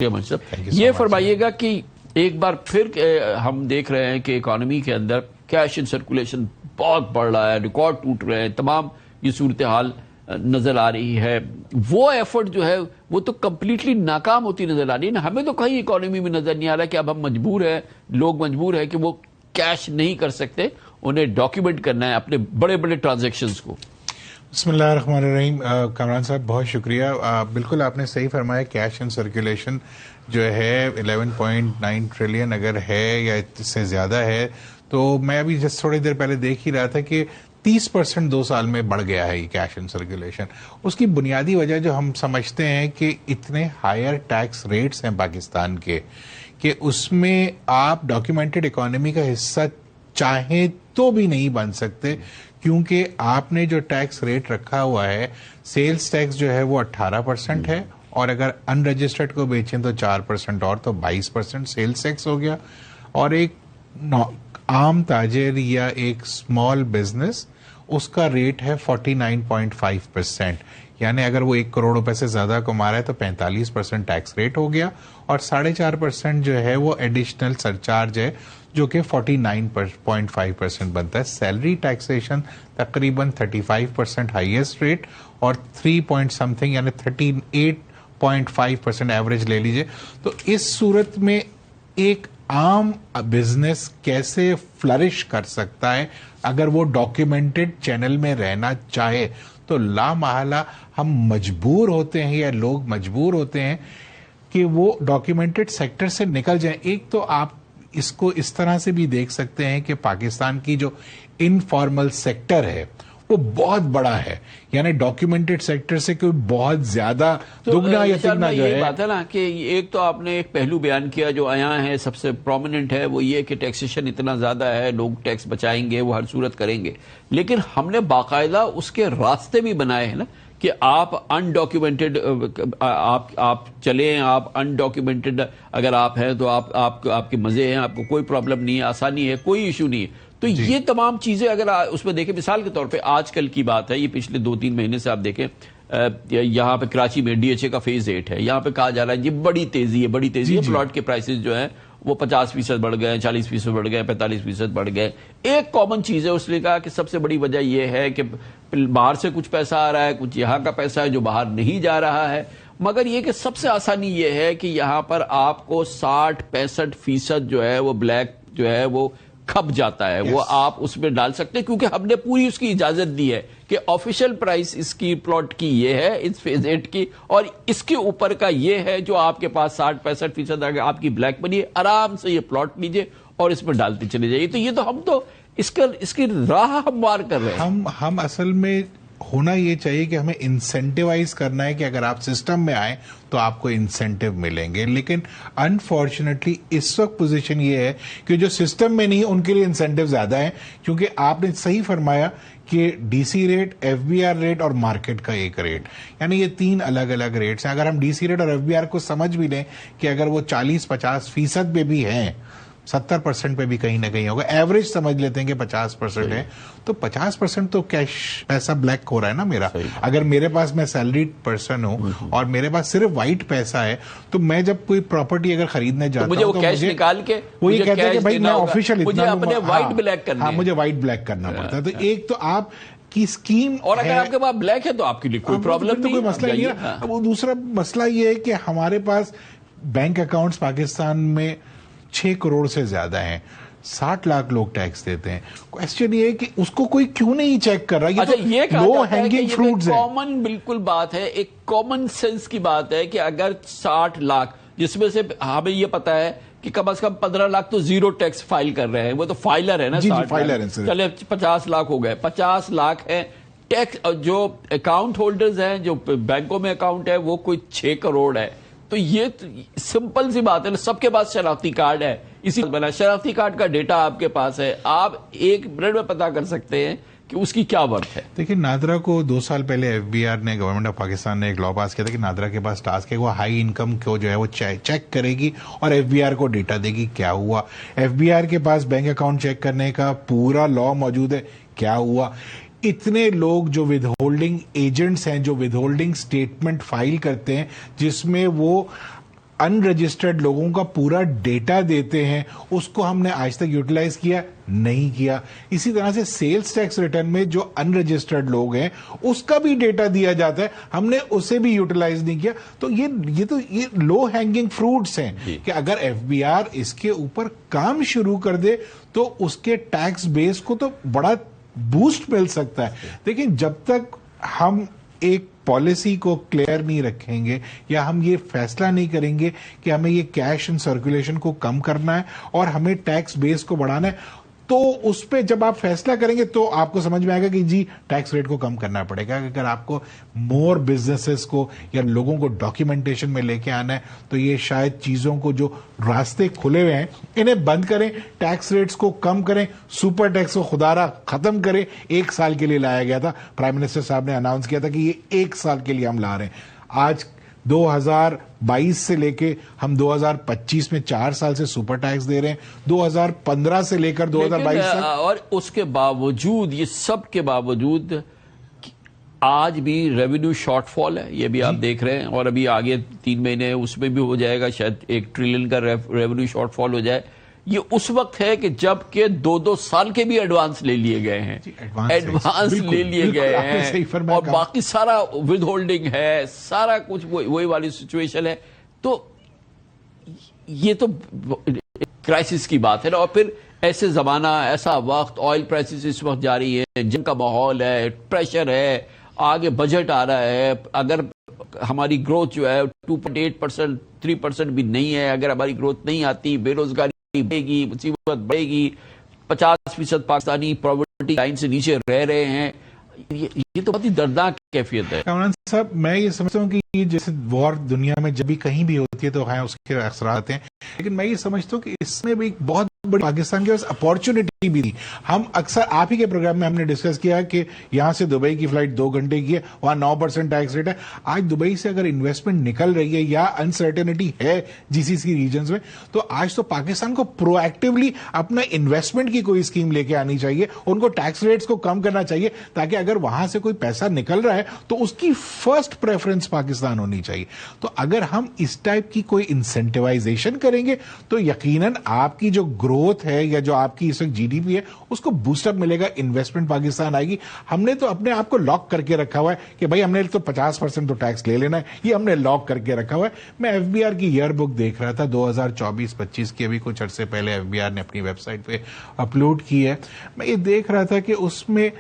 ये फरमाइएगा कि एक बार फिर हम देख रहे हैं कि इकोनॉमी के अंदर कैश इन सर्कुलेशन बहुत बढ़ रहा है, रिकॉर्ड टूट रहे हैं, तमाम ये सूरत हाल नजर आ रही है। वो एफर्ट जो है वो तो कंप्लीटली नाकाम होती नजर आ रही है ना। हमें तो कहीं इकोनॉमी में नजर नहीं आ रहा कि अब हम मजबूर है, लोग मजबूर है कि वो कैश नहीं कर सकते, उन्हें डॉक्यूमेंट करना है अपने बड़े बड़े ट्रांजेक्शंस को। बिस्मिल्लाहिर्रहमानिर्रहीम। कामरान साहब बहुत शुक्रिया। बिल्कुल आपने सही फरमाया, कैश इन सर्कुलेशन जो है 11.9 ट्रिलियन अगर है या इससे ज़्यादा है, तो मैं अभी जस्ट थोड़ी देर पहले देख ही रहा था कि 30% 2 साल में बढ़ गया है ये कैश इन सर्कुलेशन। उसकी बुनियादी वजह जो हम समझते हैं कि इतने हायर टैक्स रेट्स हैं पाकिस्तान के कि उसमें आप डॉक्यूमेंटेड इकोनॉमी का हिस्सा चाहे तो भी नहीं बन सकते, क्योंकि आपने जो टैक्स रेट रखा हुआ है, सेल्स टैक्स जो है वो 18% है, और अगर अनरजिस्टर्ड को बेचें तो 4% और, तो 22% सेल्स टैक्स हो गया। और एक आम ताजिर या एक स्मॉल बिजनेस, उसका रेट है 49.5%, यानी अगर वो 1 करोड़ रुपए से ज्यादा कमा रहा है तो 45% टैक्स रेट हो गया, और 4.5% जो है वो एडिशनल सरचार्ज है जो कि 49.5% बनता है। सैलरी टैक्सेशन तकरीबन 35% हाईएस्ट रेट, और 3 पॉइंट समथिंग यानी 38.5% एवरेज ले लीजिए। तो इस सूरत में एक आम बिजनेस कैसे फ्लरिश कर सकता है अगर वो डॉक्यूमेंटेड चैनल में रहना चाहे, तो लामहला हम मजबूर होते हैं या लोग मजबूर होते हैं कि वो डॉक्यूमेंटेड सेक्टर से निकल जाएं। एक तो आप इसको इस तरह से भी देख सकते हैं कि पाकिस्तान की जो इनफॉर्मल सेक्टर है वो बहुत बड़ा है, यानी डॉक्यूमेंटेड सेक्टर से कोई बहुत ज्यादा दुगना या तिगना जो है। बात है ना कि एक तो आपने एक पहलू बयान किया जो आया है, सबसे प्रोमिनेंट है, वो ये कि टैक्सेशन इतना ज्यादा है, लोग टैक्स बचाएंगे, वो हर सूरत करेंगे, लेकिन हमने बाकायदा उसके रास्ते भी बनाए हैं ना कि आप अनडॉक्यूमेंटेड आप चलें, आप अनडॉक्यूमेंटेड अगर आप हैं तो आपके मजे हैं, आपको कोई प्रॉब्लम नहीं है, आसानी है, कोई इशू नहीं है। तो ये तमाम चीजें अगर उसमें देखें, मिसाल के तौर पे आजकल की बात है, ये पिछले 2-3 महीने से आप देखें, यहाँ पे कराची में डीएचए का फेज 8 है, यहाँ पे कहा जा रहा है ये बड़ी तेजी है, प्लॉट के प्राइसेस जो है वो 50% बढ़ गए, 40% बढ़ गए, 45% बढ़ गए। एक कॉमन चीज है, उसने कहा कि सबसे बड़ी वजह यह है कि बाहर से कुछ पैसा आ रहा है, कुछ यहाँ का पैसा है जो बाहर नहीं जा रहा है, मगर यह कि सबसे आसानी यह है कि यहाँ पर आपको 60-65% जो है वो ब्लैक जो है वो खप जाता है। वो आप उसमें डाल सकते हैं, क्योंकि हमने पूरी उसकी इजाजत दी है कि ऑफिशियल प्राइस इसकी प्लॉट की ये है, इस फेज 8 की, और इसके ऊपर का ये है जो आपके पास 60-65% अगर आपकी ब्लैक मनी है, आराम से ये प्लॉट लीजिए और इसमें डालते चले जाइए। तो ये तो हम तो इसकी राह हमवार कर रहे हैं। हम असल में होना ये चाहिए कि हमें इंसेंटिवाइज करना है कि अगर आप सिस्टम में आए तो आपको इंसेंटिव मिलेंगे, लेकिन अनफॉर्चुनेटली इस वक्त पोजीशन ये है कि जो सिस्टम में नहीं है उनके लिए इंसेंटिव ज्यादा है, क्योंकि आपने सही फरमाया कि डीसी रेट, एफबीआर रेट और मार्केट का एक रेट, यानी ये 3 अलग अलग रेट्स हैं। अगर हम डीसी रेट और एफबीआर को समझ भी लें कि अगर वो 40-50% पे भी हैं, 70% पे भी कहीं ना कहीं होगा, एवरेज समझ लेते हैं कि 50% है, तो 50% तो कैश पैसा ब्लैक हो रहा है ना मेरा। अगर मेरे पास, मैं सैलरीड पर्सन हूं और मेरे पास सिर्फ व्हाइट पैसा है, तो मैं जब कोई प्रॉपर्टी अगर खरीदने जाता हूं तो कैश निकाल के वो ये कहते हैं कि भाई मैं ऑफिशियल मुझे अपने व्हाइट ब्लैक करना है, मुझे व्हाइट ब्लैक करना पड़ता है। तो एक तो आप की स्कीम, और अगर आपके पास ब्लैक है तो आपके लिए कोई प्रॉब्लम नहीं, कोई मसला नहीं है। अब दूसरा मसला ये है कि हमारे पास बैंक अकाउंट्स पाकिस्तान में 6 करोड़ से ज्यादा हैं, 60 लाख लोग टैक्स देते हैं। क्वेश्चन ये है कि उसको कोई क्यों नहीं चेक कर रहा? ये तो लो हैंगिंग फ्रूट्स है। कॉमन बिल्कुल बात है, एक कॉमन सेंस की बात है कि अगर 60 लाख, जिसमें से हमें ये पता है कि कम से कम 15 लाख तो जीरो टैक्स फाइल कर रहे हैं, वो तो फाइलर है ना, 60 फाइलर है। चले 50 लाख हो गए, 50 लाख है टैक्स। जो अकाउंट होल्डर्स हैं, जो बैंकों में अकाउंट है, वो कोई 6 करोड़ है। तो ये सिंपल सी बात है ना, सबके पास शनाख्ती कार्ड है, इसी बना शनाख्ती कार्ड का डेटा आपके पास है, आप 1 मिनट में पता कर सकते हैं कि उसकी क्या वर्थ है। देखिए, नादरा को 2 साल पहले एफबीआर ने, गवर्नमेंट ऑफ पाकिस्तान ने एक लॉ पास किया था कि नादरा के पास टास्क है, वो हाई इनकम को जो है वो चेक करेगी और एफबीआर को डेटा देगी। क्या हुआ? एफबीआर के पास बैंक अकाउंट चेक करने का पूरा लॉ मौजूद है। क्या हुआ? इतने लोग जो विदहोल्डिंग एजेंट्स हैं, जो विदहोल्डिंग स्टेटमेंट फाइल करते हैं, जिसमें वो अनरजिस्टर्ड लोगों का पूरा डेटा देते हैं, उसको हमने आज तक यूटिलाइज किया नहीं किया। इसी तरह से सेल्स टैक्स रिटर्न में जो अनरजिस्टर्ड लोग हैं उसका भी डेटा दिया जाता है, हमने उसे भी यूटिलाइज नहीं किया। तो ये लो हैंगिंग फ्रूट्स हैं कि अगर एफबीआर इसके ऊपर काम शुरू कर दे तो उसके टैक्स बेस को तो बड़ा बूस्ट मिल सकता है। लेकिन जब तक हम एक पॉलिसी को क्लियर नहीं रखेंगे या हम ये फैसला नहीं करेंगे कि हमें ये कैश इन सर्कुलेशन को कम करना है और हमें टैक्स बेस को बढ़ाना है, तो उस पे जब आप फैसला करेंगे तो आपको समझ में आएगा कि जी टैक्स रेट को कम करना पड़ेगा। अगर आपको मोर बिजनेसेस को या लोगों को डॉक्यूमेंटेशन में लेके आना है तो ये शायद चीजों को जो रास्ते खुले हुए हैं इन्हें बंद करें, टैक्स रेट्स को कम करें, सुपर टैक्स को खुदारा खत्म करें। 1 साल के लिए लाया गया था, प्राइम मिनिस्टर साहब ने अनाउंस किया था कि ये 1 साल के लिए हम ला रहे हैं। आज 2022 से लेके हम 2025 में 4 साल से सुपर टैक्स दे रहे हैं, 2015 से लेकर 2022 तक। और उसके बावजूद, ये सब के बावजूद आज भी रेवेन्यू शॉर्टफॉल है, ये भी आप देख रहे हैं। और अभी आगे 3 महीने उसमें भी हो जाएगा, शायद 1 ट्रिलियन का रेवेन्यू शॉर्टफॉल हो जाए। ये उस वक्त है कि जब के 2-2 साल के भी एडवांस ले लिए गए हैं, एडवांस ले लिए गए हैं और बाकी सारा विद होल्डिंग है, सारा कुछ वही वाली सिचुएशन है। तो ये तो क्राइसिस की बात है ना। और फिर ऐसे जमाना, ऐसा वक्त, ऑयल प्राइसेस इस वक्त जारी है, जंग का माहौल है, प्रेशर है, आगे बजट आ रहा है। अगर हमारी ग्रोथ जो है 2.8%, 3% भी नहीं है, अगर हमारी ग्रोथ नहीं आती, बेरोजगारी बढ़ेगी, मुसीबत बढ़ेगी, 50% पाकिस्तानी पॉवर्टी लाइन से नीचे रह रहे हैं। ये तो बहुत ही दर्दनाक कैफियत है। कामरान साहब, मैं ये समझता हूँ कि ये जैसे वॉर दुनिया में जब भी कहीं भी होती है तो हाँ उसके असर आते हैं, लेकिन मैं ये समझता हूँ कि इसमें भी एक बहुत बड़ी पाकिस्तान के पास अपॉर्चुनिटी भी थी। हम अक्सर आप ही के प्रोग्राम में हमने डिस्कस किया कि यहाँ से दुबई की फ्लाइट 2 घंटे की है, वहां 9% टैक्स रेट है। आज दुबई से अगर इन्वेस्टमेंट निकल रही है या अनसर्टेनिटी है जीसीसी रीजन में, तो आज तो पाकिस्तान को प्रोएक्टिवली अपना इन्वेस्टमेंट की कोई स्कीम लेके आनी चाहिए, उनको टैक्स रेट्स को कम करना चाहिए, ताकि अगर वहां से कोई पैसा निकल रहा है तो उसकी फर्स्ट प्रेफरेंस पाकिस्तान होनी चाहिए। तो अगर हम इस टाइप की कोई इंसेंटिवाइजेशन करेंगे तो यकीनन आपकी जो ग्रोथ है या जो आपकी इस वक्त जीडीपी है उसको बूस्टअप मिलेगा, इन्वेस्टमेंट पाकिस्तान आएगी। हमने तो अपने आप को लॉक करके रखा हुआ है कि भाई हमने तो 50% तो टैक्स ले लेना है, ये हमने लॉक करके रखा हुआ है। मैं एफबीआर की ईयर बुक देख रहा था 2024-25 की, अभी कुछ अरसे पहले एफबीआर ने अपनी वेबसाइट पे अपलोड की है। मैं ये देख रहा था कि उसमें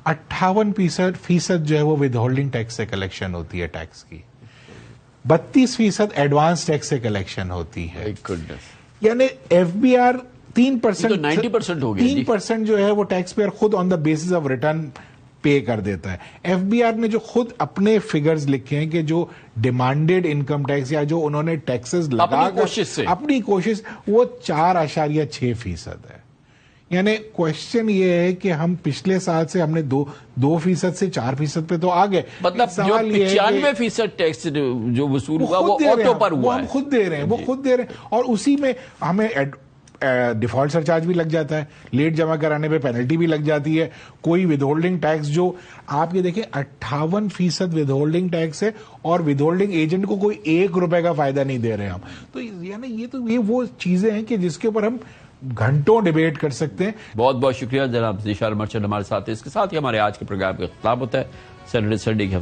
58% जो है वो विद होल्डिंग टैक्स से कलेक्शन होती है टैक्स की, 32% एडवांस टैक्स से कलेक्शन होती है। यानी एफबीआर 3% तो 90% हो गया, 3% जो है वो टैक्स पेयर खुद on the basis of return पे कर देता है। एफबीआर ने जो खुद अपने फिगर्स लिखे हैं कि जो डिमांडेड इनकम टैक्स या जो उन्होंने टैक्सेस लगा अपनी कोशिश वो 4.6% है। यानी क्वेश्चन ये है कि हम पिछले साल से हमने 2% से 4% पे तो आ गए, मतलब जो 95% टैक्स जो वसूल हुआ वो ऑटो पर हुआ, हम खुद दे रहे हैं, वो खुद दे रहे हैं। और उसी में हमें डिफॉल्ट सरचार्ज भी लग जाता है, लेट जमा कराने पे पेनल्टी भी लग जाती है, कोई विदहोल्डिंग टैक्स जो आप ये देखिए 58% विदहोल्डिंग टैक्स है और विदहोल्डिंग एजेंट को कोई 1 रुपए का फायदा नहीं दे रहे हम। तो यानी ये वो चीजें हैं कि जिसके ऊपर हम घंटों डिबेट कर सकते हैं। बहुत बहुत शुक्रिया जनाब ज़ीशान मर्चेंट हमारे साथ है। इसके साथ ही हमारे आज के प्रोग्राम का खिताब होता है। Saturday Sunday